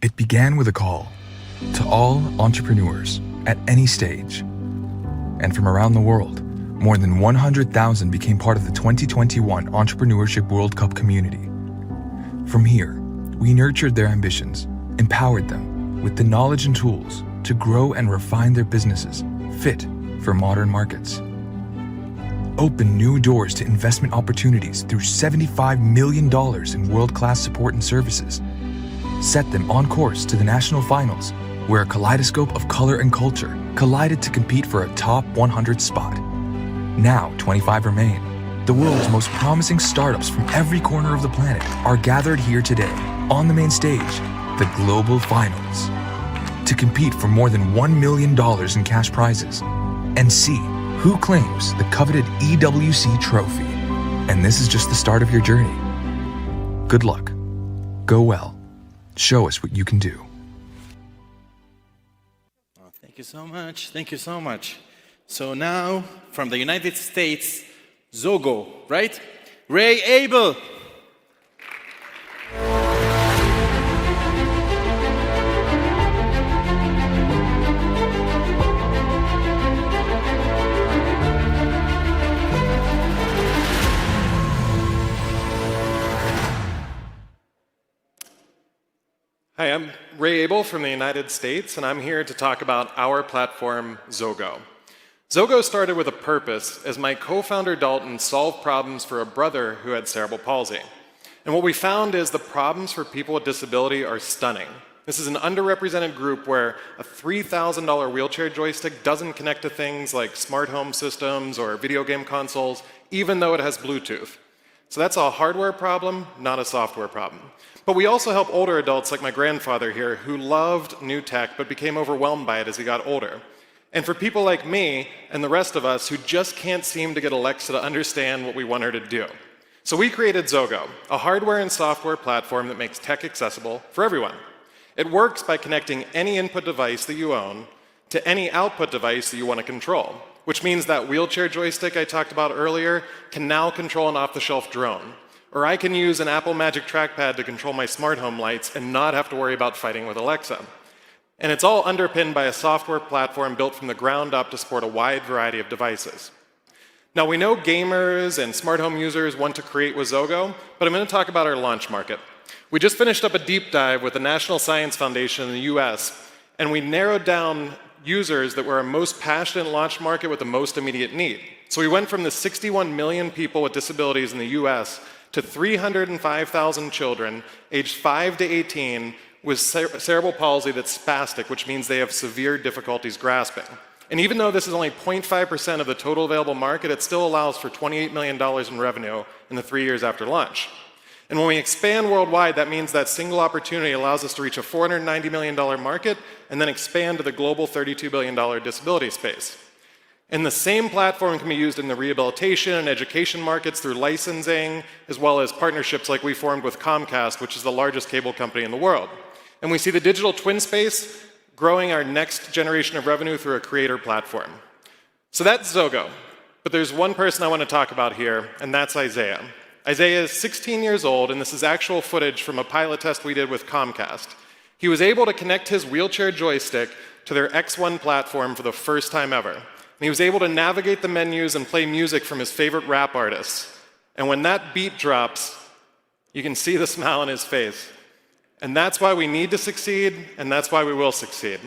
It began with a call to all entrepreneurs at any stage. And from around the world, more than 100,000 became part of the 2021 Entrepreneurship World Cup community. From here, we nurtured their ambitions, empowered them with the knowledge and tools to grow and refine their businesses fit for modern markets. Open new doors to investment opportunities through $75 million in world-class support and services. Set them on course to the national finals, where a kaleidoscope of color and culture collided to compete for a top 100 spot. Now 25 remain. The world's most promising startups from every corner of the planet are gathered here today on the main stage, the Global Finals, to compete for more than $1 million in cash prizes and see who claims the coveted EWC trophy. And this is just the start of your journey. Good luck. Go well. Show us what you can do. Oh, thank you so much. Thank you so much. So now, from the United States, Zogo, right? Ray Abel. Hi, I'm Ray Abel from the United States, and I'm here to talk about our platform, Zogo. Zogo started with a purpose as my co-founder Dalton solved problems for a brother who had cerebral palsy. And what we found is the problems for people with disability are stunning. This is an underrepresented group where a $3,000 wheelchair joystick doesn't connect to things like smart home systems or video game consoles, even though it has Bluetooth. So that's a hardware problem, not a software problem. But we also help older adults like my grandfather here who loved new tech but became overwhelmed by it as he got older. And for people like me and the rest of us who just can't seem to get Alexa to understand what we want her to do. So we created Zogo, a hardware and software platform that makes tech accessible for everyone. It works by connecting any input device that you own to any output device that you want to control, which means that wheelchair joystick I talked about earlier can now control an off-the-shelf drone. Or I can use an Apple Magic Trackpad to control my smart home lights and not have to worry about fighting with Alexa. And it's all underpinned by a software platform built from the ground up to support a wide variety of devices. Now we know gamers and smart home users want to create with Zogo, but I'm going to talk about our launch market. We just finished up a deep dive with the National Science Foundation in the US, and we narrowed down users that were our most passionate launch market with the most immediate need. So we went from the 61 million people with disabilities in the US to 305,000 children aged 5 to 18 with cerebral palsy that's spastic, which means they have severe difficulties grasping. And even though this is only 0.5% of the total available market, it still allows for $28 million in revenue in the 3 years after launch. And when we expand worldwide, that means that single opportunity allows us to reach a $490 million market and then expand to the global $32 billion disability space. And the same platform can be used in the rehabilitation and education markets through licensing, as well as partnerships like we formed with Comcast, which is the largest cable company in the world. And we see the digital twin space growing our next generation of revenue through a creator platform. So that's Zogo. But there's one person I want to talk about here, and that's Isaiah. Isaiah is 16 years old, and this is actual footage from a pilot test we did with Comcast. He was able to connect his wheelchair joystick to their X1 platform for the first time ever. And he was able to navigate the menus and play music from his favorite rap artists. And when that beat drops, you can see the smile on his face. And that's why we need to succeed, and that's why we will succeed.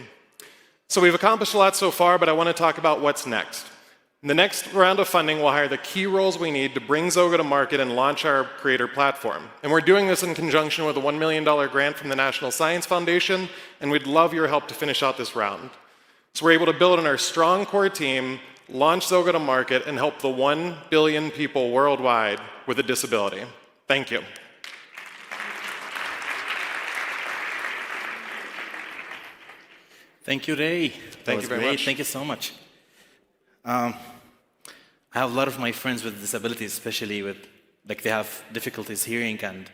So we've accomplished a lot so far, but I want to talk about what's next. In the next round of funding, we'll hire the key roles we need to bring Zogo to market and launch our creator platform. And we're doing this in conjunction with a $1 million grant from the National Science Foundation, and we'd love your help to finish out this round. So we're able to build on our strong core team, launch Zogo to market, and help the 1 billion people worldwide with a disability. Thank you. Thank you, Ray. Thank you very much. Thank you so much. I have a lot of my friends with disabilities, especially with, like, they have difficulties hearing, and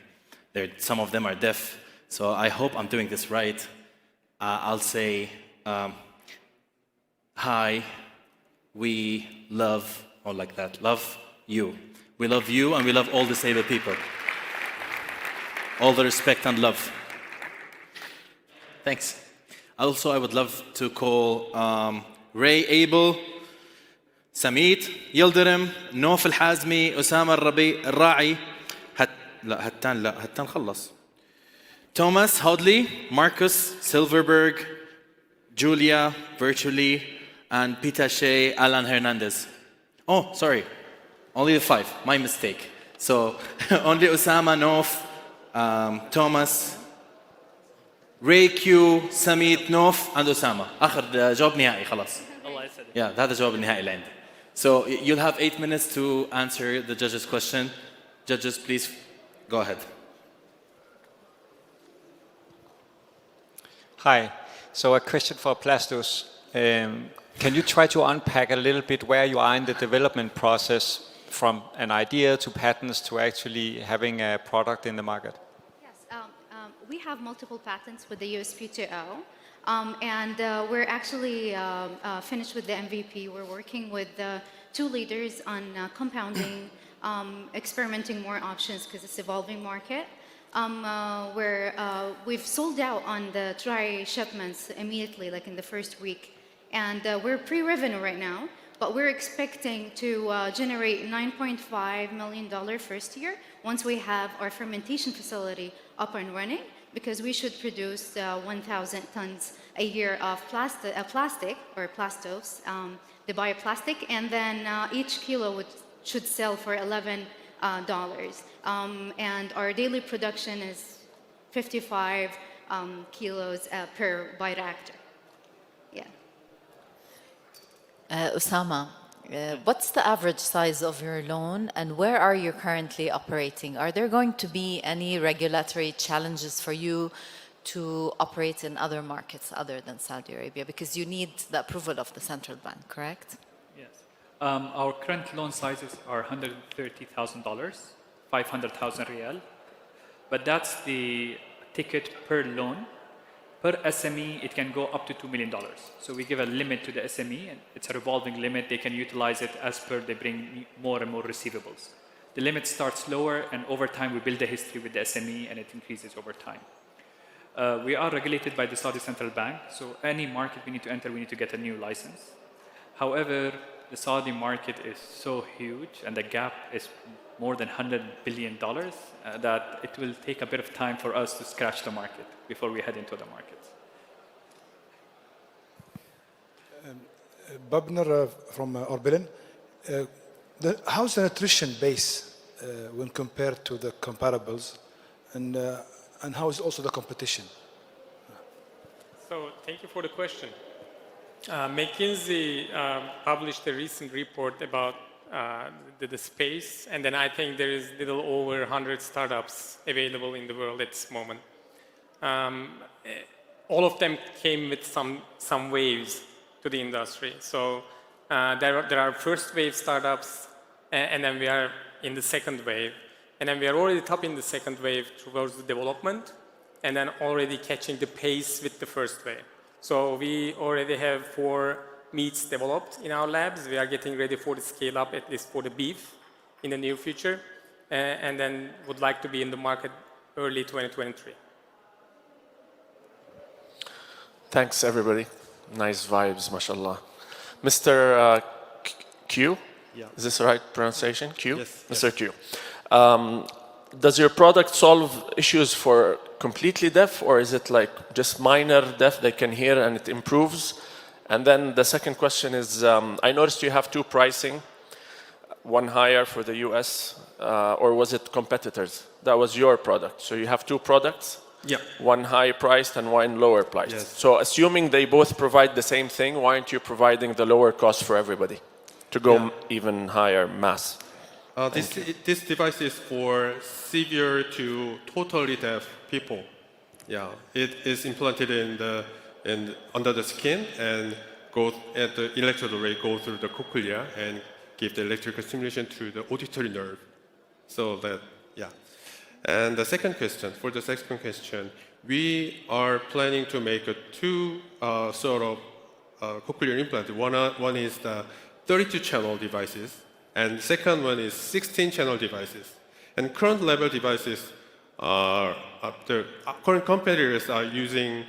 some of them are deaf. So I hope I'm doing this right. I'll say, hi, we love, or like that, love you. We love you, and we love all disabled people. All the respect and love. Thanks. Also, I would love to call Ray Abel, Samit, Yildirim, Nof Al-Hazmi, Osama Al-Ra'i, هتان خلص. Thomas Hodley, Marcus Silverberg, Julia, virtually, and Pita Shea, Alan Hernandez. Oh, sorry. Only the 5. My mistake. So only Osama, Nof, Thomas, Ray Q, Samit, Nof, and Osama. آخر جواب نهائي خلاص. Yeah, هذا الجواب النهائي اللي عندي. So you'll have 8 minutes to answer the judges' question. Judges, please go ahead. Hi. So a question for Plastos. Can you try to unpack a little bit where you are in the development process from an idea to patents to actually having a product in the market? Yes, we have multiple patents with the USP2O, and we're actually finished with the MVP. We're working with 2 leaders on compounding, experimenting more options because it's evolving market. Where we've sold out on the dry shipments immediately, like in the first week. And we're pre-revenue right now, but we're expecting to generate $9.5 million first year once we have our fermentation facility up and running, because we should produce 1,000 tons a year of plastic or plastos, the bioplastic, and then each kilo should sell for $11. And our daily production is 55 kilos per bioreactor. Yeah. Osama, what's the average size of your loan and where are you currently operating? Are there going to be any regulatory challenges for you to operate in other markets other than Saudi Arabia? Because you need the approval of the central bank, correct? Yes. Our current loan sizes are $130,000, 500,000 riyal. But that's the ticket per loan. Per SME, it can go up to $2 million. So we give a limit to the SME, and it's a revolving limit. They can utilize it as per they bring more and more receivables. The limit starts lower, and over time, we build a history with the SME, and it increases over time. We are regulated by the Saudi Central Bank, so any market we need to enter, we need to get a new license. However, the Saudi market is so huge, and the gap is more than $100 billion, that it will take a bit of time for us to scratch the market before we head into the markets. Babner from Orbelin. How's the nutrition base when compared to the comparables, and how is also the competition? So thank you for the question. McKinsey published a recent report about the space, and then I think there is little over 100 startups available in the world at this moment. All of them came with some waves to the industry. So there are first wave startups, and then we are in the second wave. And then we are already top in the second wave towards the development, and then already catching the pace with the first wave. So we already have 4 meats developed in our labs. We are getting ready for the scale up, at least for the beef, in the near future, and then would like to be in the market early 2023. Thanks, everybody. Nice vibes, mashallah. Mr. Q? Yeah. Is this the right pronunciation? Q? Yes. Mr. Q. Does your product solve issues for completely deaf, or is it like just minor deaf they can hear and it improves? And then the second question is, I noticed you have 2 pricing, one higher for the US, or was it competitors? That was your product. So you have 2 products? Yeah. One high priced and one lower priced. Yes. So assuming they both provide the same thing, why aren't you providing the lower cost for everybody to go even higher mass? This device is for severe to totally deaf people. Yeah, it is implanted under the skin and goes at the electrode ray go through the cochlea and give the electrical stimulation to the auditory nerve. So that, yeah. And the second question, we are planning to make 2 sort of cochlear implants. One is the 32-channel devices, and second one is 16-channel devices. And current level devices are, the current competitors are using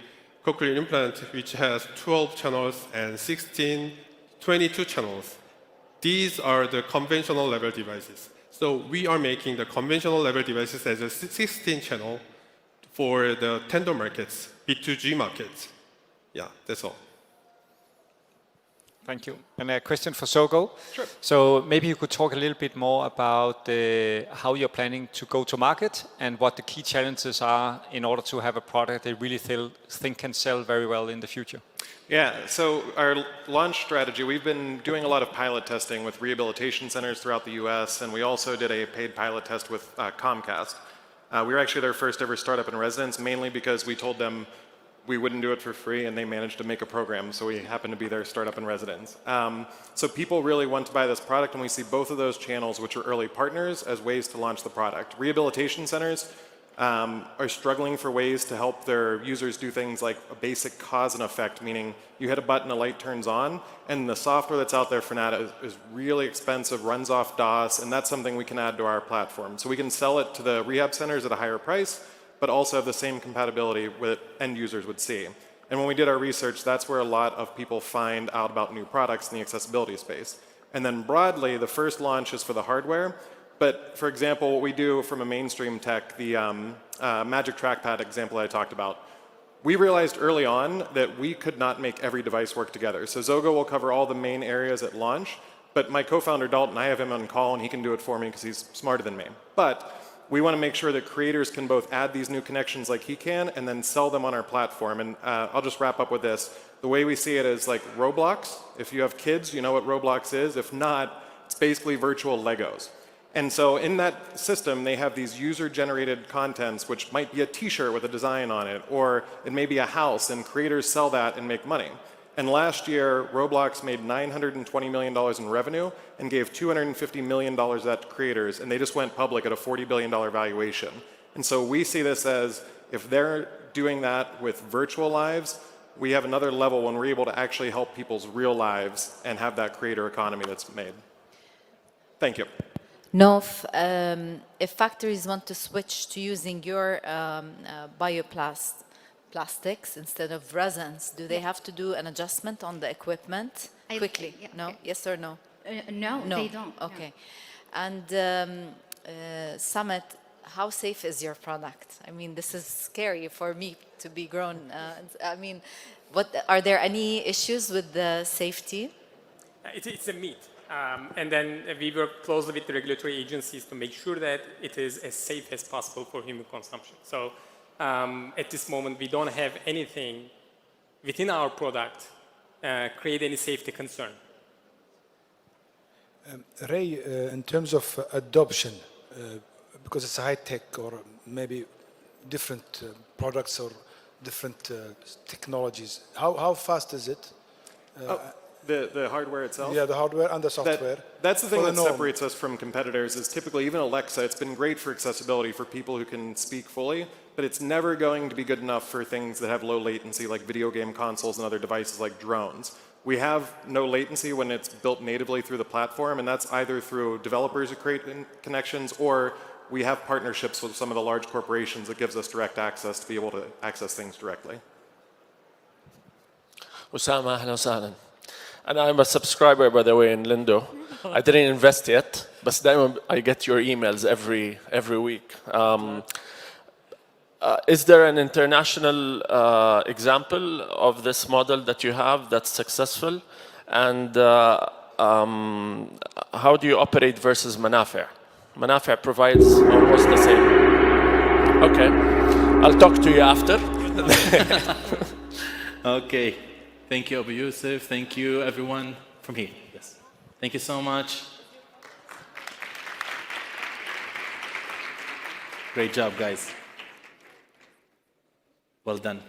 cochlear implant, which has 12 channels and 22 channels. These are the conventional level devices. So we are making the conventional level devices as a 16 channel for the tender markets, B2G markets. Yeah, that's all. Thank you. And a question for Zogo. Sure. So maybe you could talk a little bit more about how you're planning to go to market and what the key challenges are in order to have a product that really think can sell very well in the future. Yeah, so our launch strategy, we've been doing a lot of pilot testing with rehabilitation centers throughout the US, and we also did a paid pilot test with Comcast. We were actually their first ever startup in residence, mainly because we told them we wouldn't do it for free, and they managed to make a program, so we happened to be their startup in residence. So people really want to buy this product, and we see both of those channels, which are early partners, as ways to launch the product. Rehabilitation centers are struggling for ways to help their users do things like a basic cause and effect, meaning you hit a button, a light turns on, and the software that's out there for that is really expensive, runs off DOS, and that's something we can add to our platform. So we can sell it to the rehab centers at a higher price, but also have the same compatibility with end users would see. And when we did our research, that's where a lot of people find out about new products in the accessibility space. And then broadly, the first launch is for the hardware. But for example, what we do from a mainstream tech, the Magic Trackpad example I talked about, we realized early on that we could not make every device work together. So Zogo will cover all the main areas at launch, but my co-founder Dalton, I have him on call and he can do it for me because he's smarter than me. But we want to make sure that creators can both add these new connections like he can and then sell them on our platform. And I'll just wrap up with this. The way we see it is like Roblox. If you have kids, you know what Roblox is. If not, it's basically virtual Legos. And so in that system, they have these user-generated contents, which might be a t-shirt with a design on it, or it may be a house, and creators sell that and make money. And last year, Roblox made $920 million in revenue and gave $250 million to that to creators, and they just went public at a $40 billion valuation. And so we see this as, if they're doing that with virtual lives, we have another level when we're able to actually help people's real lives and have that creator economy that's made. Thank you. No, if factories want to switch to using your bioplastics instead of resins, do they have to do an adjustment on the equipment quickly? Yeah, no? okay. Yes or no? No, they don't. Okay. And Summit, how safe is your product? I mean, this is scary for me to be grown. I mean, are there any issues with the safety? It's a myth. And then we work closely with the regulatory agencies to make sure that it is as safe as possible for human consumption. So at this moment, we don't have anything within our product create any safety concern. Ray, in terms of adoption, because it's high tech or maybe different products or different technologies, how fast is it? The hardware itself? Yeah, the hardware and the software. That's the thing that separates us from competitors is typically even Alexa, it's been great for accessibility for people who can speak fully, but it's never going to be good enough for things that have low latency like video game consoles and other devices like drones. We have no latency when it's built natively through the platform, and that's either through developers who create connections or we have partnerships with some of the large corporations that gives us direct access to be able to access things directly. Osama, أهلا وسهلا. And I'm a subscriber, by the way, in Lindo. I didn't invest yet, but then I get your emails every week. Is there an international example of this model that you have that's successful? And how do you operate versus Manafi'? Manafi' provides almost the same. Okay, I'll talk to you after. Okay. Thank you, Abu Yusuf. Thank you, everyone from here. Yes. Thank you so much. Great job, guys. Well done.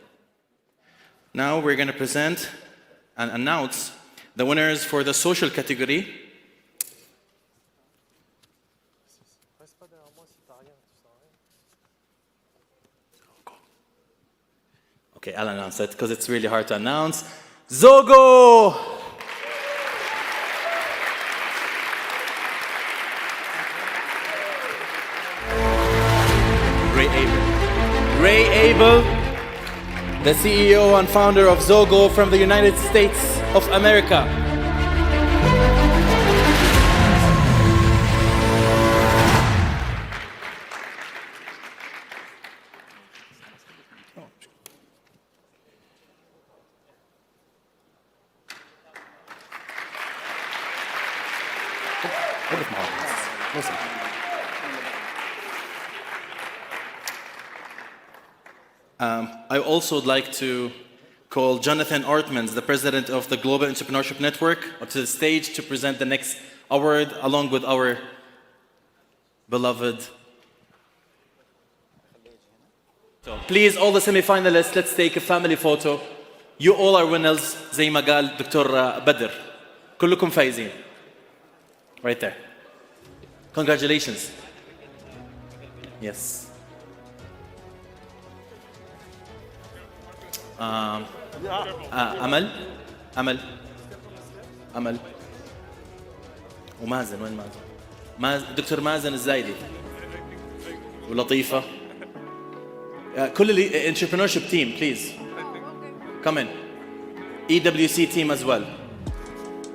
Now we're going to present and announce the winners for the social category. Okay, I'll announce it because it's really hard to announce. Zogo! Ray Abel. the CEO and founder of Zogo from the United States of America. I also would like to call Jonathan Ortmans, the president of the Global Entrepreneurship Network, to the stage to present the next award along with our beloved. So please, all the semi-finalists, let's take a family photo. You all are winners, زي ما قال دكتور بدر. كلكم فايزين. Right there. Congratulations. Yes. أمل ومازن وين مازن؟ دكتور مازن الزايدي ولطيفة. كل entrepreneurship team, please come in. EWC team as well.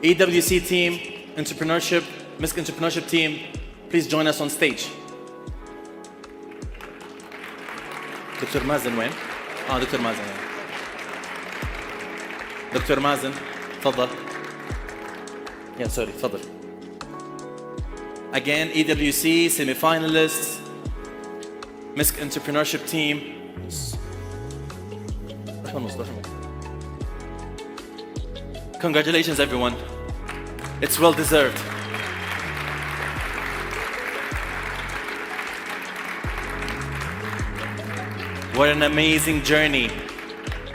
EWC team, entrepreneurship, Misk Entrepreneurship team, please join us on stage. دكتور مازن وين؟ دكتور مازن وين؟ دكتور مازن تفضل. Yeah, sorry, تفضل. Again, EWC semi-finalists, Misk Entrepreneurship team. Congratulations, everyone. It's well deserved. What an amazing journey.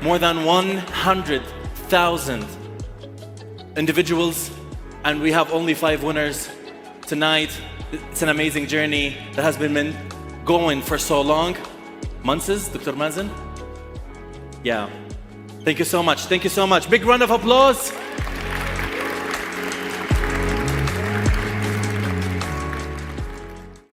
More than 100,000 individuals, and we have only 5 winners tonight. It's an amazing journey that has been going for so long. Months, Dr. Mazen? Yeah. Thank you so much. Thank you so much. Big round of applause.